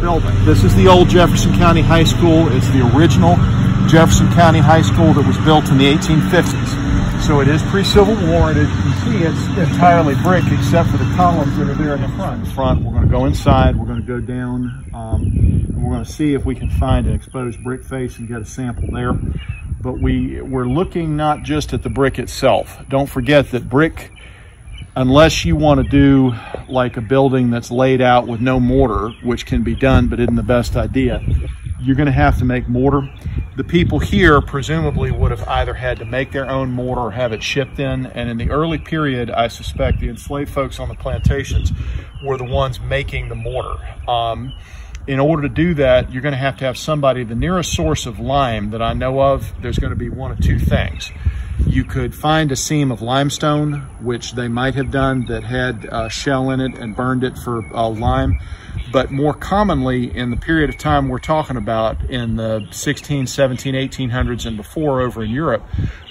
building. This is the old Jefferson County High School. It's the original Jefferson County High School that was built in the 1850s. So it is pre-Civil War, and as you can see, it's entirely brick except for the columns that are there in the front. We're going to go inside, we're going to go down, and we're going to see if we can find an exposed brick face and get a sample there. But we're looking not just at the brick itself. Don't forget that brick, unless you want to do like a building that's laid out with no mortar, which can be done but isn't the best idea, you're going to have to make mortar. The people here presumably would have either had to make their own mortar or have it shipped in, and in the early period, I suspect the enslaved folks on the plantations were the ones making the mortar. In order to do that, you're going to have somebody. The nearest source of lime that I know of, there's going to be one of two things. You could find a seam of limestone, which they might have done, that had shell in it and burned it for lime. But more commonly, in the period of time we're talking about, in the 16, 17, 1800s and before over in Europe,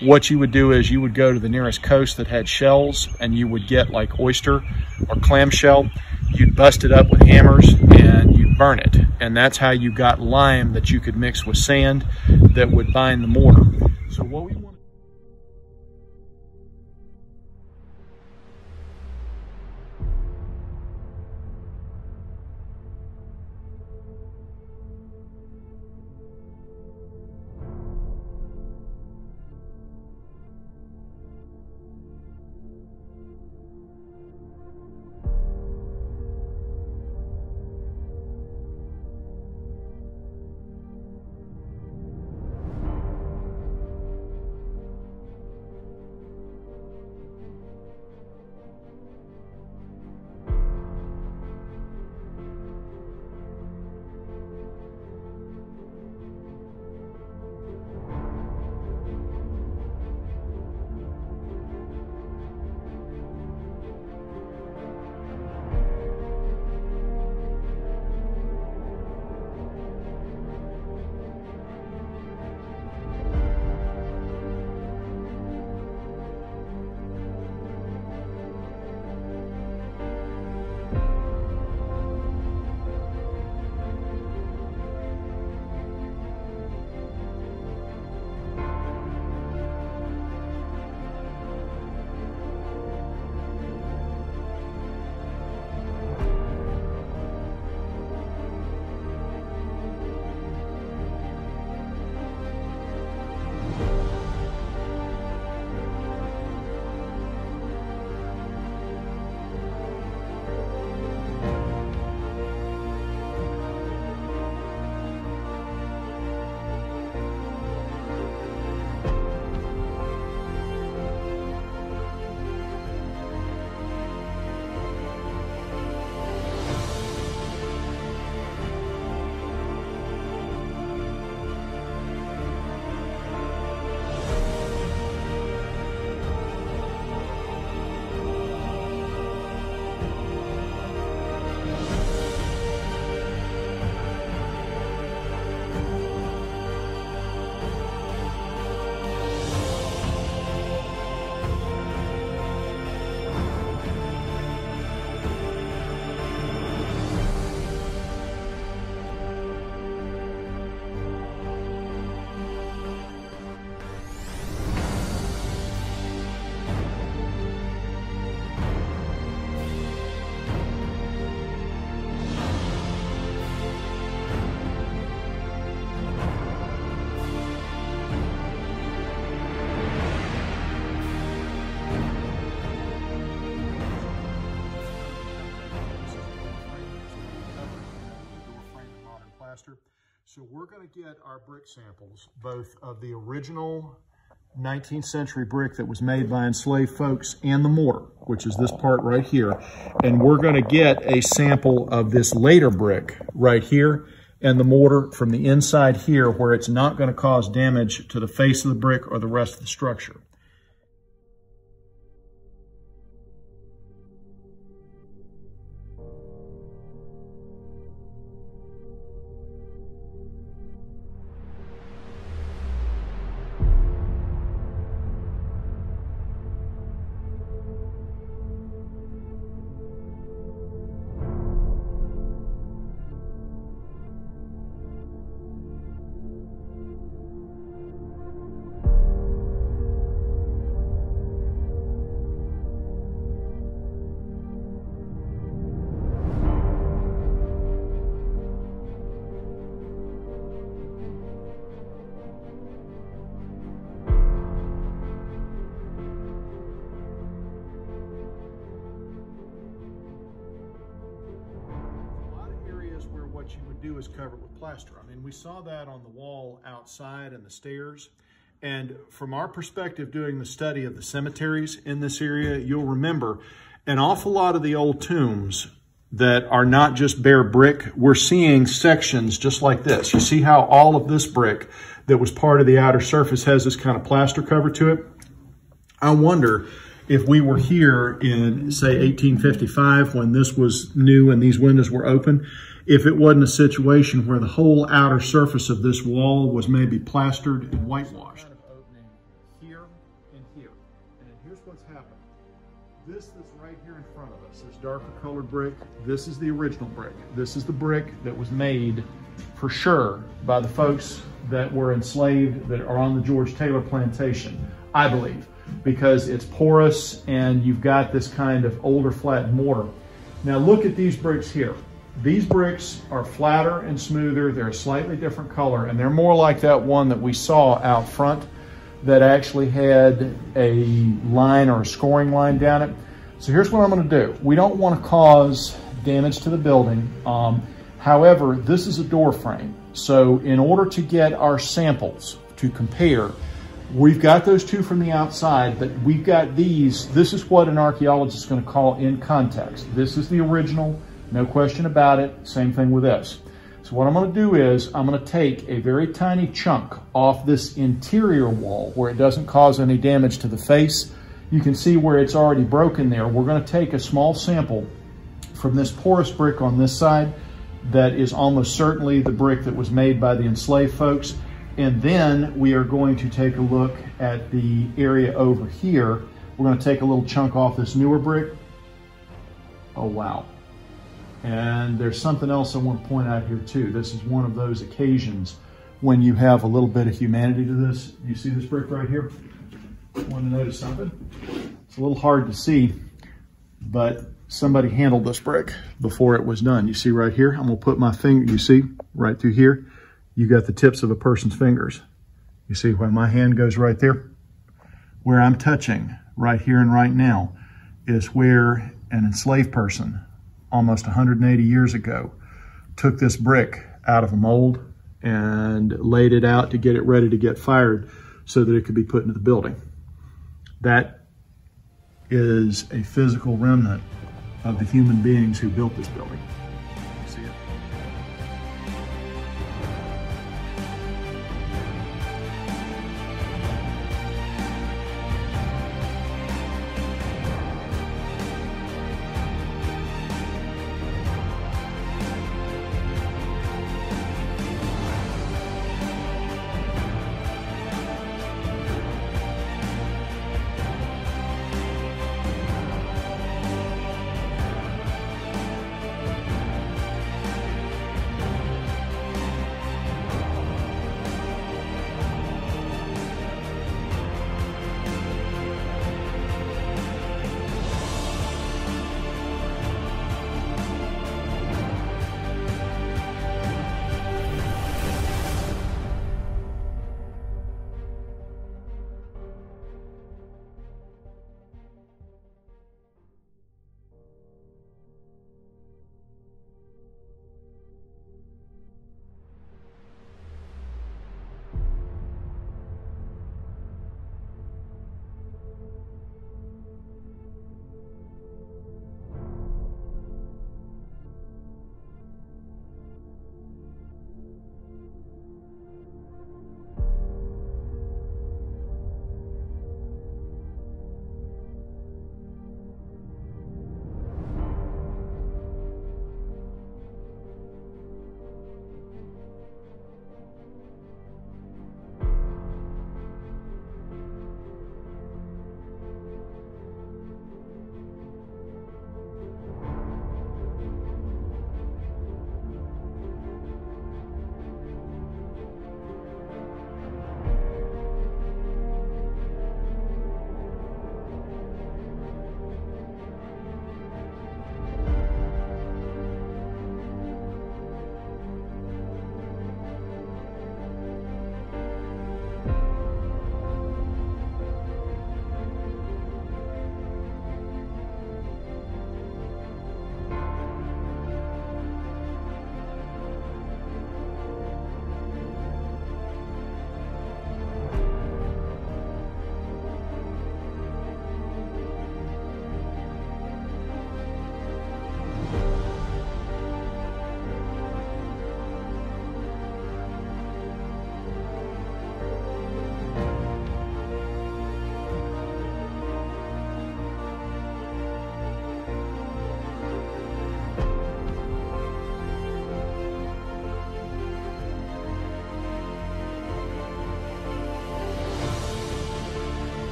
what you would do is you would go to the nearest coast that had shells, and you would get like oyster or clam shell. You'd bust it up with hammers and you'd burn it. And that's how you got lime that you could mix with sand that would bind the mortar. So what we want So we're going to get our brick samples, both of the original 19th century brick that was made by enslaved folks and the mortar, which is this part right here. And we're going to get a sample of this later brick right here and the mortar from the inside here, where it's not going to cause damage to the face of the brick or the rest of the structure. what you would do is cover it with plaster. I mean, we saw that on the wall outside and the stairs. And from our perspective, doing the study of the cemeteries in this area, you'll remember an awful lot of the old tombs that are not just bare brick, we're seeing sections just like this. You see how all of this brick that was part of the outer surface has this kind of plaster cover to it? I wonder if we were here in, say, 1855 when this was new and these windows were open, if it wasn't a situation where the whole outer surface of this wall was maybe plastered and whitewashed. Kind of opening here and here. And here's what's happened. This that's right here in front of us, this darker colored brick, this is the original brick. This is the brick that was made for sure by the folks that were enslaved that are on the George Taylor Plantation, I believe, because it's porous and you've got this kind of older flat mortar. Now look at these bricks here. These bricks are flatter and smoother. They're a slightly different color, and they're more like that one that we saw out front that actually had a line or a scoring line down it. So here's what I'm going to do. We don't want to cause damage to the building. However, this is a door frame. So in order to get our samples to compare, we've got those two from the outside, but we've got these. This is what an archaeologist is going to call in context. This is the original, no question about it. Same thing with this. So what I'm going to do is I'm going to take a very tiny chunk off this interior wall where it doesn't cause any damage to the face. You can see where it's already broken there. We're going to take a small sample from this porous brick on this side that is almost certainly the brick that was made by the enslaved folks. And then we are going to take a look at the area over here. We're going to take a little chunk off this newer brick. Oh, wow. And there's something else I want to point out here too. This is one of those occasions when you have a little bit of humanity to this. You see this brick right here? Want to notice something? It's a little hard to see, but somebody handled this brick before it was done. You see right here? I'm going to put my finger, you see, right through here. You got the tips of a person's fingers. You see where my hand goes right there? Where I'm touching right here and right now is where an enslaved person almost 180 years ago took this brick out of a mold and laid it out to get it ready to get fired so that it could be put into the building. That is a physical remnant of the human beings who built this building. You see it?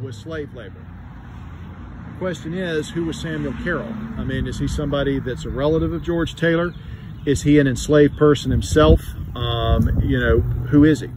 was slave labor. The question is, who was Samuel Carroll? I mean, is he somebody that's a relative of George Taylor? Is he an enslaved person himself? You know, who is he?